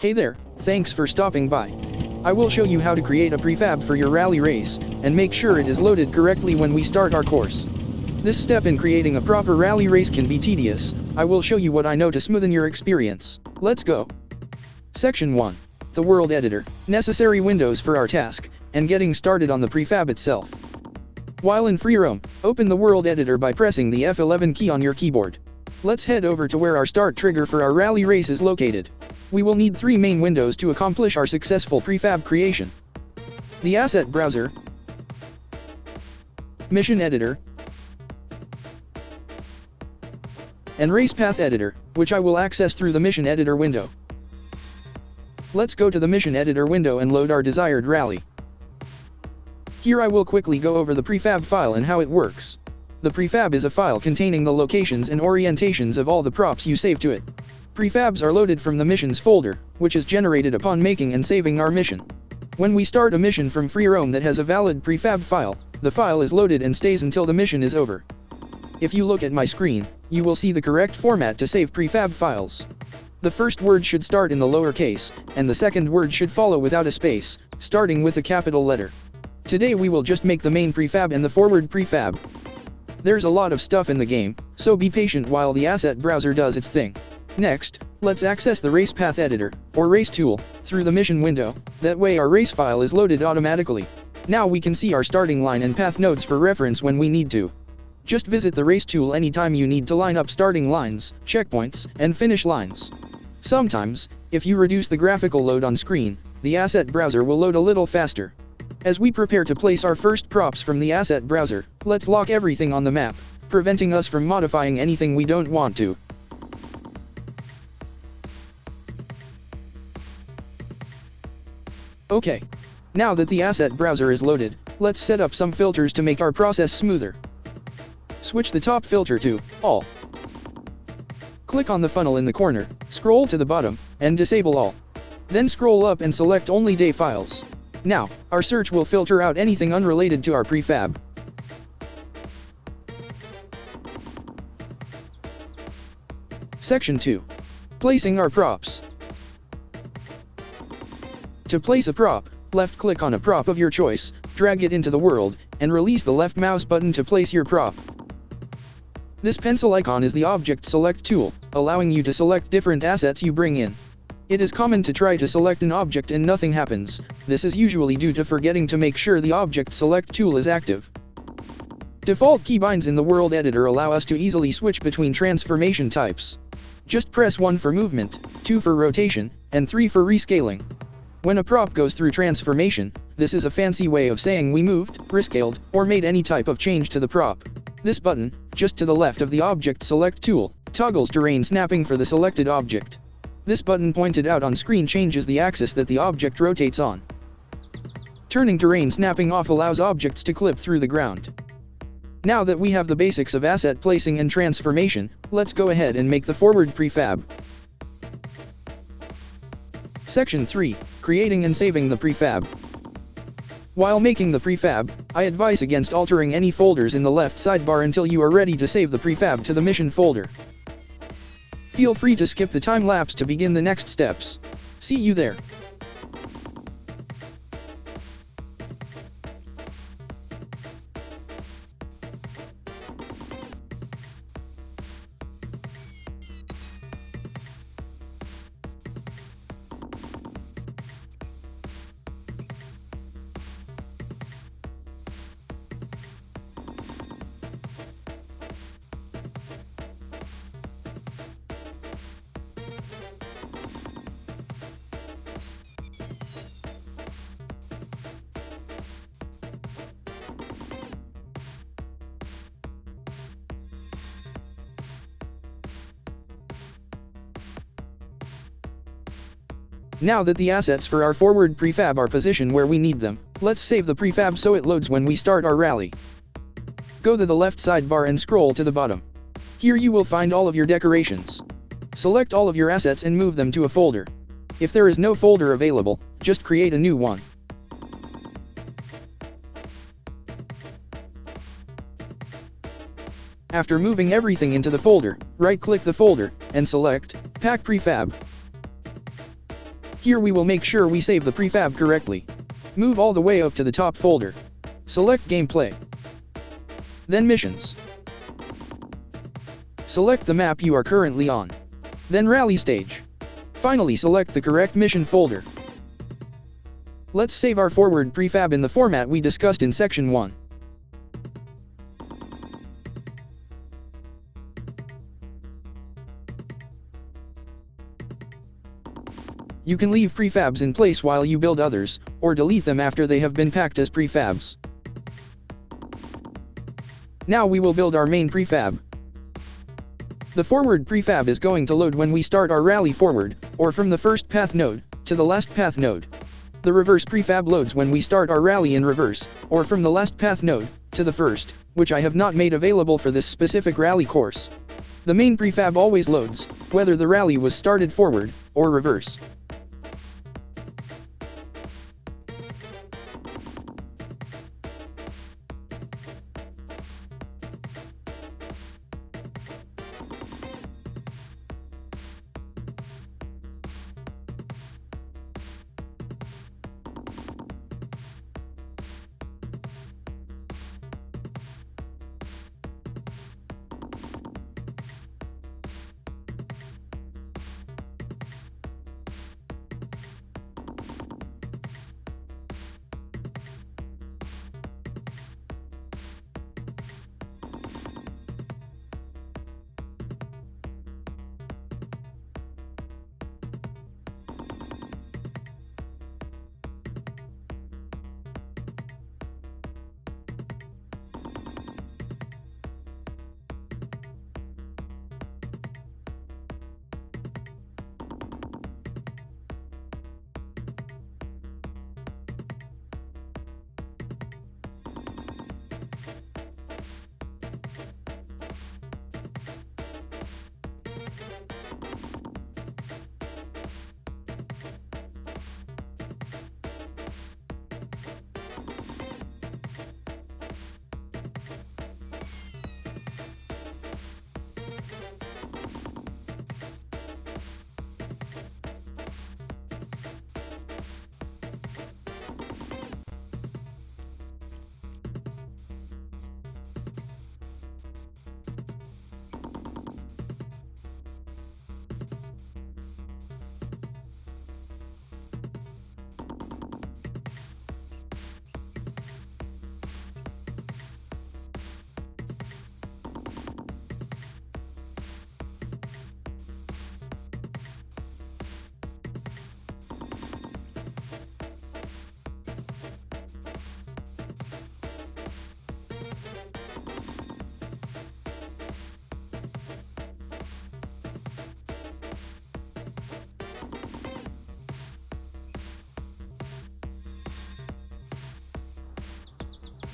Hey there, thanks for stopping by. I will show you how to create a prefab for your rally race, and make sure it is loaded correctly when we start our course. This step in creating a proper rally race can be tedious. I will show you what I know to smoothen your experience. Let's go. Section 1. The World Editor. Necessary windows for our task, and getting started on the prefab itself. While in free roam, open the World Editor by pressing the F11 key on your keyboard. Let's head over to where our start trigger for our rally race is located. We will need 3 main windows to accomplish our successful prefab creation. The Asset Browser, Mission Editor, and Race Path Editor, which I will access through the Mission Editor window. Let's go to the Mission Editor window and load our desired rally. Here I will quickly go over the prefab file and how it works. The prefab is a file containing the locations and orientations of all the props you save to it. Prefabs are loaded from the missions folder, which is generated upon making and saving our mission. When we start a mission from free roam that has a valid prefab file, the file is loaded and stays until the mission is over. If you look at my screen, you will see the correct format to save prefab files. The first word should start in the lowercase, and the second word should follow without a space, starting with a capital letter. Today we will just make the main prefab and the forward prefab. There's a lot of stuff in the game, so be patient while the asset browser does its thing. Next, let's access the Race Path Editor, or Race Tool, through the mission window. That way our race file is loaded automatically. Now we can see our starting line and path nodes for reference when we need to. Just visit the Race Tool anytime you need to line up starting lines, checkpoints, and finish lines. Sometimes, if you reduce the graphical load on screen, the asset browser will load a little faster. As we prepare to place our first props from the asset browser, let's lock everything on the map, preventing us from modifying anything we don't want to. Okay. Now that the asset browser is loaded, let's set up some filters to make our process smoother. Switch the top filter to All. Click on the funnel in the corner, scroll to the bottom, and disable all. Then scroll up and select only day files. Now, our search will filter out anything unrelated to our prefab. Section 2. Placing our props. To place a prop, left-click on a prop of your choice, drag it into the world, and release the left mouse button to place your prop. This pencil icon is the Object Select tool, allowing you to select different assets you bring in. It is common to try to select an object and nothing happens. This is usually due to forgetting to make sure the Object Select tool is active. Default keybinds in the World Editor allow us to easily switch between transformation types. Just press 1 for movement, 2 for rotation, and 3 for rescaling. When a prop goes through transformation, this is a fancy way of saying we moved, rescaled, or made any type of change to the prop. This button, just to the left of the Object Select tool, toggles terrain snapping for the selected object. This button pointed out on screen changes the axis that the object rotates on. Turning terrain snapping off allows objects to clip through the ground. Now that we have the basics of asset placing and transformation, let's go ahead and make the forward prefab. Section 3. Creating and saving the prefab. While making the prefab, I advise against altering any folders in the left sidebar until you are ready to save the prefab to the mission folder. Feel free to skip the time lapse to begin the next steps. See you there. Now that the assets for our forward prefab are positioned where we need them, let's save the prefab so it loads when we start our rally. Go to the left sidebar and scroll to the bottom. Here you will find all of your decorations. Select all of your assets and move them to a folder. If there is no folder available, just create a new one. After moving everything into the folder, right-click the folder, and select Pack Prefab. Here we will make sure we save the prefab correctly. Move all the way up to the top folder. Select Gameplay. Then Missions. Select the map you are currently on. Then Rally Stage. Finally select the correct mission folder. Let's save our forward prefab in the format we discussed in Section 1. You can leave prefabs in place while you build others, or delete them after they have been packed as prefabs. Now we will build our main prefab. The forward prefab is going to load when we start our rally forward, or from the first path node to the last path node. The reverse prefab loads when we start our rally in reverse, or from the last path node to the first, which I have not made available for this specific rally course. The main prefab always loads, whether the rally was started forward or reverse.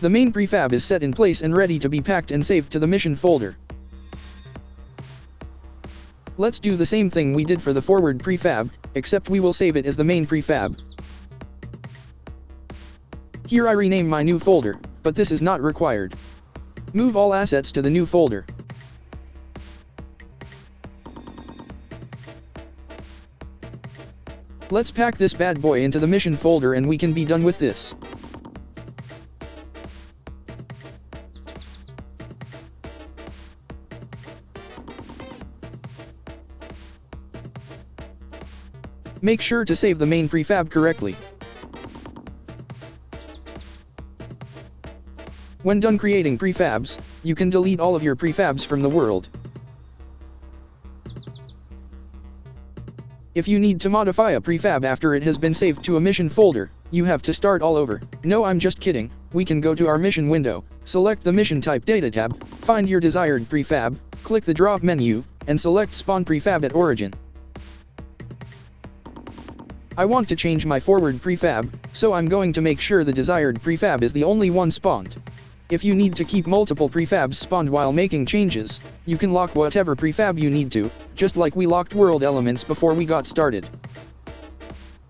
The main prefab is set in place and ready to be packed and saved to the mission folder. Let's do the same thing we did for the forward prefab, except we will save it as the main prefab. Here I rename my new folder, but this is not required. Move all assets to the new folder. Let's pack this bad boy into the mission folder and we can be done with this. Make sure to save the main prefab correctly. When done creating prefabs, you can delete all of your prefabs from the world. If you need to modify a prefab after it has been saved to a mission folder, you have to start all over. No, I'm just kidding. We can go to our mission window, select the mission type data tab, find your desired prefab, click the drop menu, and select spawn prefab at origin. I want to change my forward prefab, so I'm going to make sure the desired prefab is the only one spawned. If you need to keep multiple prefabs spawned while making changes, you can lock whatever prefab you need to, just like we locked world elements before we got started.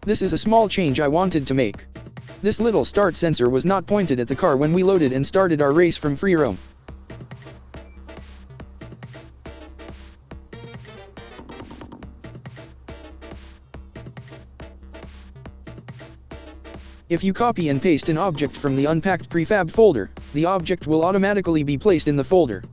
This is a small change I wanted to make. This little start sensor was not pointed at the car when we loaded and started our race from free roam. If you copy and paste an object from the unpacked prefab folder, the object will automatically be placed in the folder.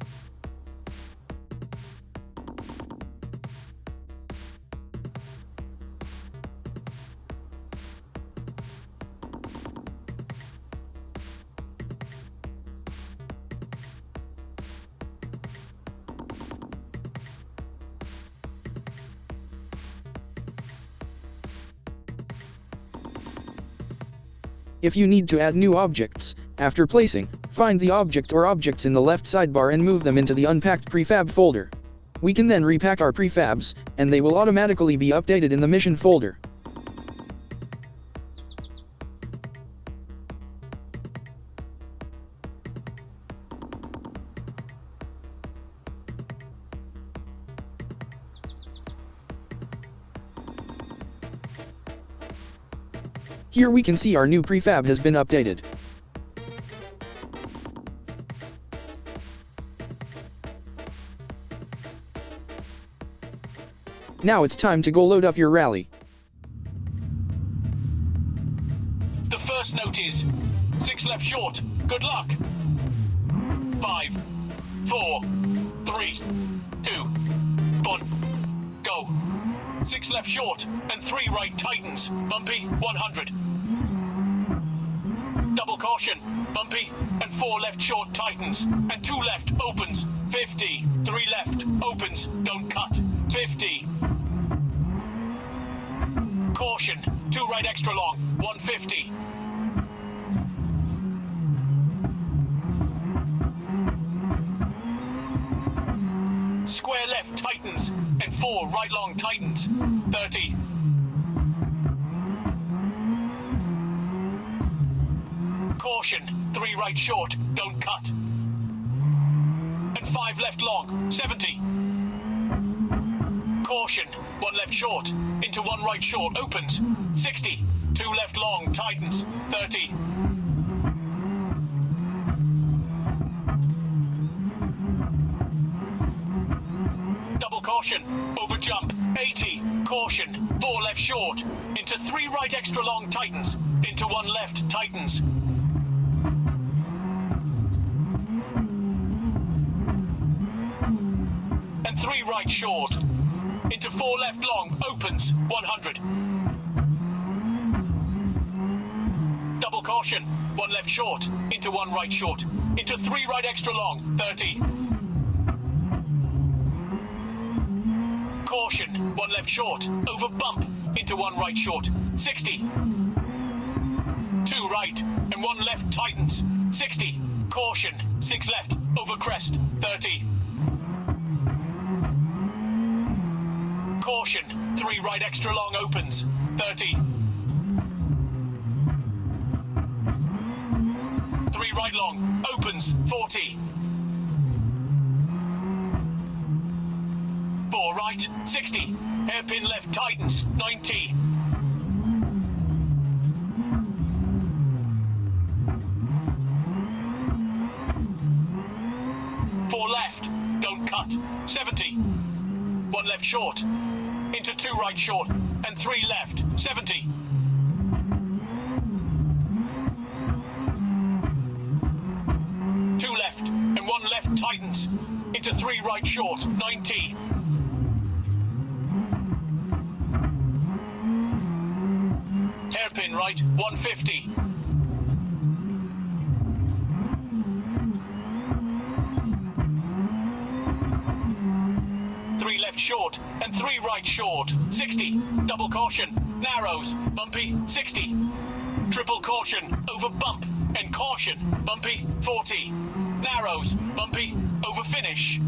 If you need to add new objects, after placing, find the object or objects in the left sidebar and move them into the unpacked prefab folder. We can then repack our prefabs, and they will automatically be updated in the mission folder. Here we can see our new prefab has been updated. Now it's time to go load up your rally. The first note is 6 left short. Good luck. 5, 4, 3, 2, 1, go. 6 left short and 3 right tightens. Bumpy, 100. Double caution, bumpy, and 4 left short tightens, and 2 left opens, 50. 3 left opens, don't cut, 50. Caution, 2 right extra long, 150. Square left tightens, and 4 right long tightens, 30. Caution, 3 right short, don't cut. And 5 left long, 70. Caution, 1 left short, into 1 right short, opens, 60. 2 left long, tightens, 30. Double caution, over jump, 80. Caution, 4 left short, into 3 right extra long, tightens, into 1 left, tightens. And 3 right short, into 4 left long, opens, 100. Double caution, 1 left short, into 1 right short, into 3 right extra long, 30. Caution, 1 left short, over bump, into 1 right short, 60. 2 right, and 1 left tightens, 60. Caution, 6 left, over crest, 30. Caution, 3 right extra long opens, 30. 3 right long, opens, 40. 4 right, 60. Hairpin left tightens, 90. 4 left, don't cut, 70. 1 left short, into 2 right short, and 3 left, 70. 2 left, and 1 left tightens, into 3 right short, 90. Hairpin right, 150. 3 left short, and 3 right short, 60. Double caution, narrows, bumpy, 60. Triple caution, over bump, and caution, bumpy, 40. Narrows, bumpy, over finish.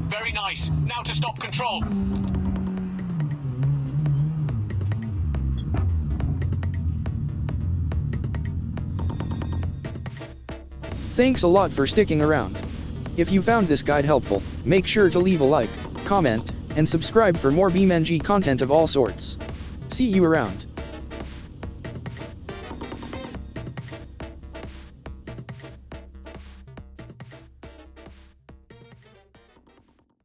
Very nice, now to stop control. Thanks a lot for sticking around. If you found this guide helpful, make sure to leave a like, comment, and subscribe for more BeamNG content of all sorts. See you around.